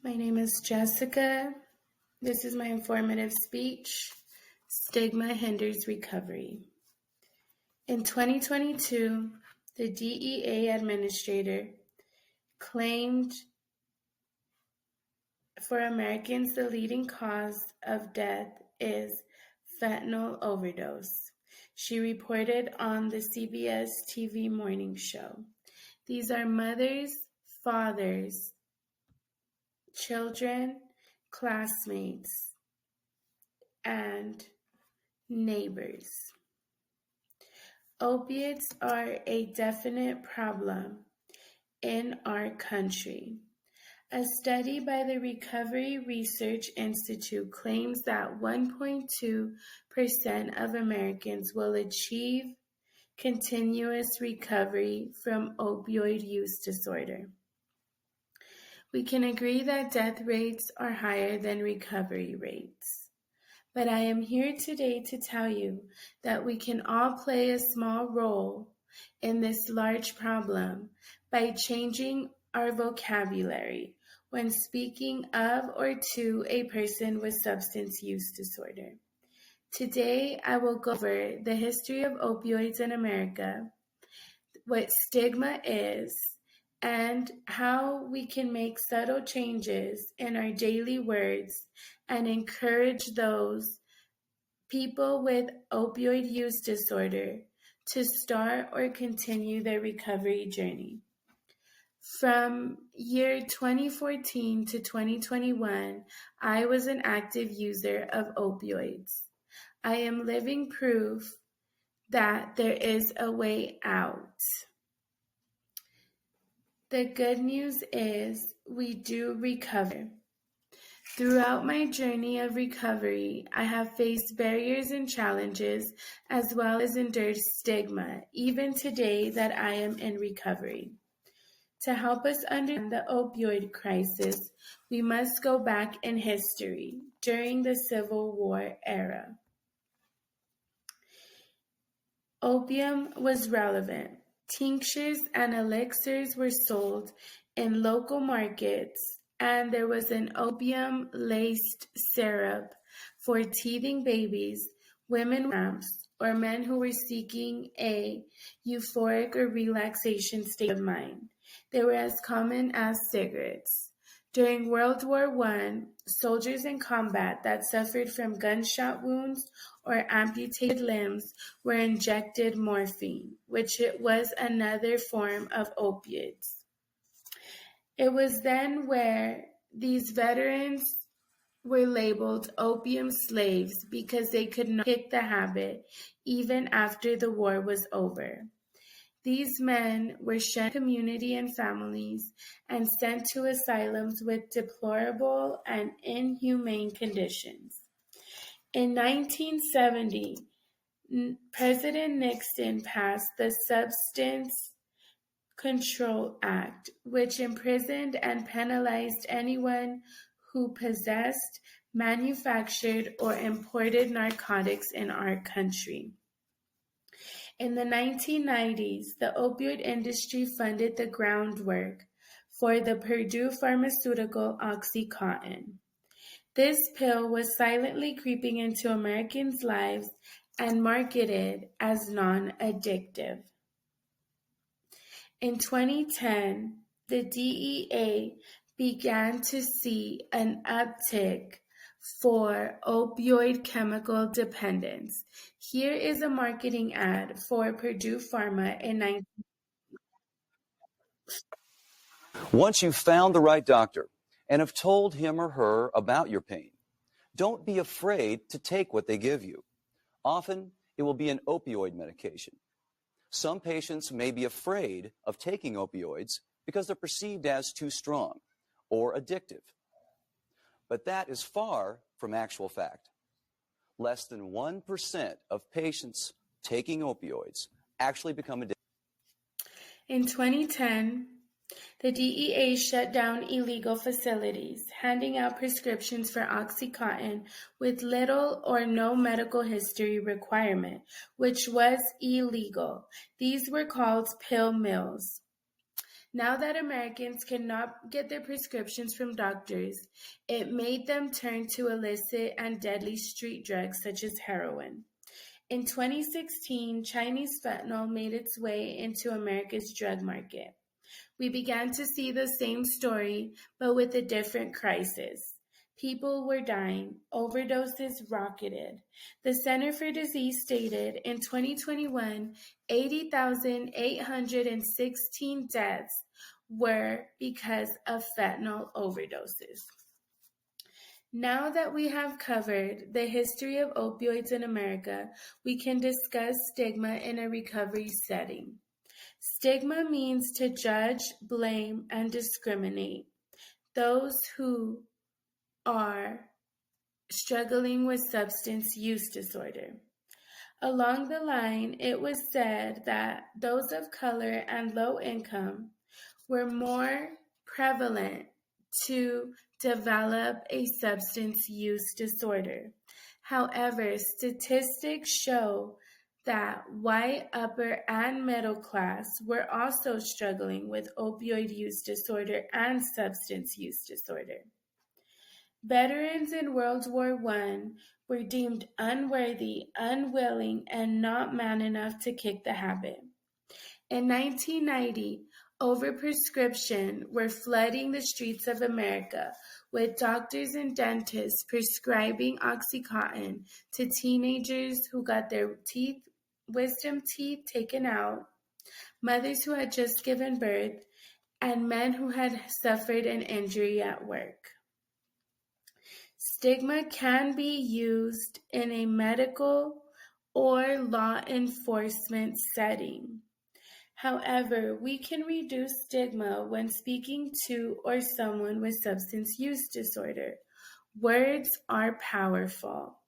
My name is Jessica. This is my informative speech. Stigma hinders recovery. In 2022, the DEA administrator claimed for Americans the leading cause of death is fentanyl overdose. She reported on the CBS TV morning show. These are mothers, fathers, children, classmates, and neighbors. Opiates are a definite problem in our country. A study by the Recovery Research Institute claims that 1.2% of Americans will achieve continuous recovery from opioid use disorder. We can agree that death rates are higher than recovery rates. But I am here today to tell you that we can all play a small role in this large problem by changing our vocabulary when speaking of or to a person with substance use disorder. Today, I will go over the history of opioids in America, what stigma is, and how we can make subtle changes in our daily words and encourage those people with opioid use disorder to start or continue their recovery journey. From year 2014 to 2021, I was an active user of opioids. I am living proof that there is a way out. The good news is we do recover. Throughout my journey of recovery, I have faced barriers and challenges as well as endured stigma, even today that I am in recovery. To help us understand the opioid crisis, we must go back in history during the Civil War era. Opium was relevant. Tinctures and elixirs were sold in local markets, and there was an opium-laced syrup for teething babies, women cramps, or men who were seeking a euphoric or relaxation state of mind. They were as common as cigarettes. During World War I, soldiers in combat that suffered from gunshot wounds or amputated limbs were injected morphine, which was another form of opiates. It was then where these veterans were labeled opium slaves because they could not kick the habit even after the war was over. These men were shunned from community and families and sent to asylums with deplorable and inhumane conditions. In 1970, President Nixon passed the Substance Control Act, which imprisoned and penalized anyone who possessed, manufactured, or imported narcotics in our country. In the 1990s, the opioid industry funded the groundwork for the Purdue pharmaceutical OxyContin. This pill was silently creeping into Americans' lives and marketed as non-addictive. In 2010, the DEA began to see an uptick for opioid chemical dependence. Here is a marketing ad for Purdue Pharma in 19. Once you've found the right doctor and have told him or her about your pain, don't be afraid to take what they give you. Often, it will be an opioid medication. Some patients may be afraid of taking opioids because they're perceived as too strong or addictive. But that is far from actual fact. Less than 1% of patients taking opioids actually become addicted. In 2010, the DEA shut down illegal facilities, handing out prescriptions for OxyContin with little or no medical history requirement, which was illegal. These were called pill mills. Now that Americans cannot get their prescriptions from doctors, it made them turn to illicit and deadly street drugs such as heroin. In 2016, Chinese fentanyl made its way into America's drug market. We began to see the same story, but with a different crisis. People were dying. Overdoses rocketed. The Center for Disease stated in 2021, 80,816 deaths were because of fentanyl overdoses. Now that we have covered the history of opioids in America, we can discuss stigma in a recovery setting. Stigma means to judge, blame, and discriminate those who are struggling with substance use disorder. Along the line, it was said that those of color and low income were more prevalent to develop a substance use disorder. However, statistics show that white, upper, and middle class were also struggling with opioid use disorder and substance use disorder. Veterans in World War I were deemed unworthy, unwilling, and not man enough to kick the habit. In 1990, overprescription were flooding the streets of America, with doctors and dentists prescribing OxyContin to teenagers who got their wisdom teeth taken out, mothers who had just given birth, and men who had suffered an injury at work. Stigma can be used in a medical or law enforcement setting. However, we can reduce stigma when speaking to or someone with substance use disorder. Words are powerful.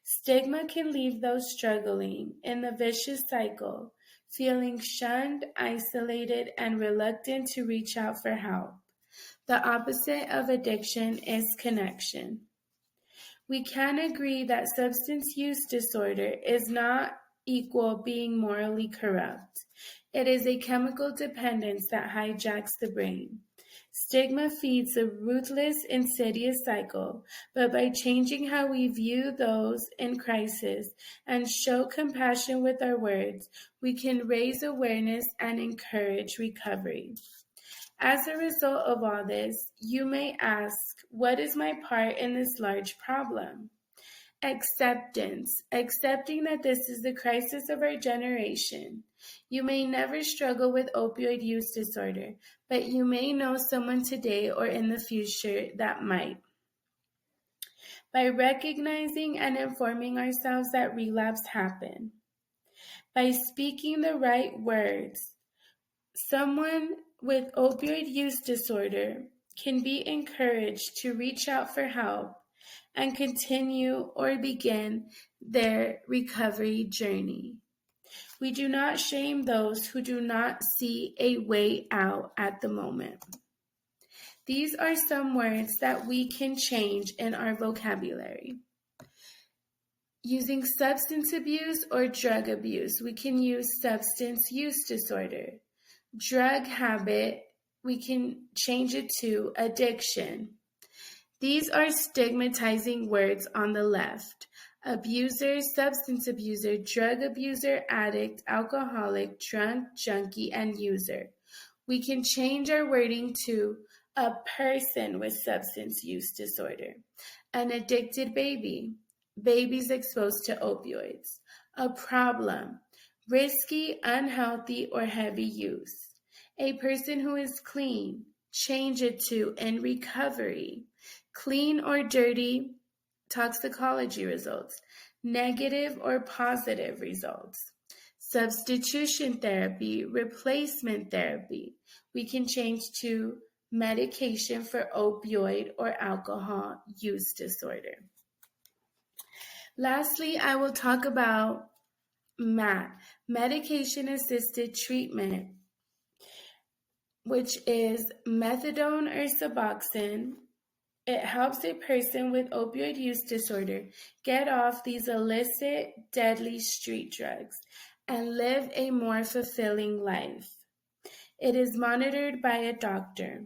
Stigma can leave those struggling in the vicious cycle, feeling shunned, isolated, and reluctant to reach out for help. The opposite of addiction is connection. We can agree that substance use disorder is not equal being morally corrupt. It is a chemical dependence that hijacks the brain. Stigma feeds a ruthless, insidious cycle, but by changing how we view those in crisis and show compassion with our words, we can raise awareness and encourage recovery. As a result of all this, you may ask, what is my part in this large problem? Acceptance, accepting that this is the crisis of our generation. You may never struggle with opioid use disorder, but you may know someone today or in the future that might. By recognizing and informing ourselves that relapse happen, by speaking the right words, someone with opioid use disorder can be encouraged to reach out for help and continue or begin their recovery journey. We do not shame those who do not see a way out at the moment. These are some words that we can change in our vocabulary. Using substance abuse or drug abuse, we can use substance use disorder. Drug habit, we can change it to addiction. These are stigmatizing words on the left. Abuser, substance abuser, drug abuser, addict, alcoholic, drunk, junkie, and user. We can change our wording to a person with substance use disorder, an addicted baby, babies exposed to opioids, a problem, risky, unhealthy, or heavy use, a person who is clean, change it to in recovery, clean or dirty, toxicology results, negative or positive results, substitution therapy, replacement therapy. We can change to medication for opioid or alcohol use disorder. Lastly, I will talk about MAT, medication-assisted treatment, which is methadone or Suboxone. It helps a person with opioid use disorder get off these illicit, deadly street drugs and live a more fulfilling life. It is monitored by a doctor.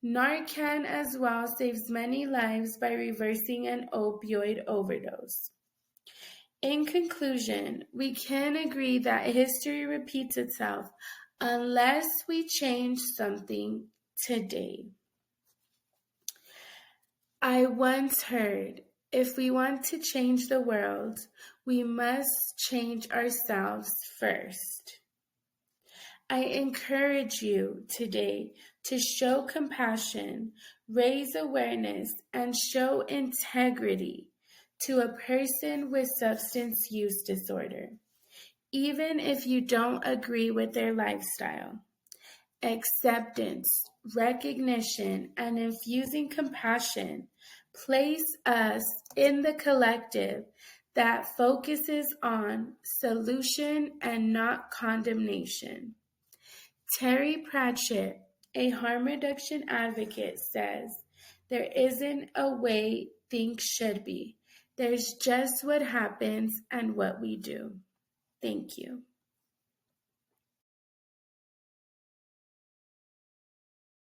Narcan as well saves many lives by reversing an opioid overdose. In conclusion, we can agree that history repeats itself unless we change something today. I once heard, if we want to change the world, we must change ourselves first. I encourage you today to show compassion, raise awareness, and show integrity to a person with substance use disorder, even if you don't agree with their lifestyle. Acceptance, recognition, and infusing compassion place us in the collective that focuses on solution and not condemnation. Terry Pratchett, a harm reduction advocate, says, "There isn't a way things should be. There's just what happens and what we do." Thank you.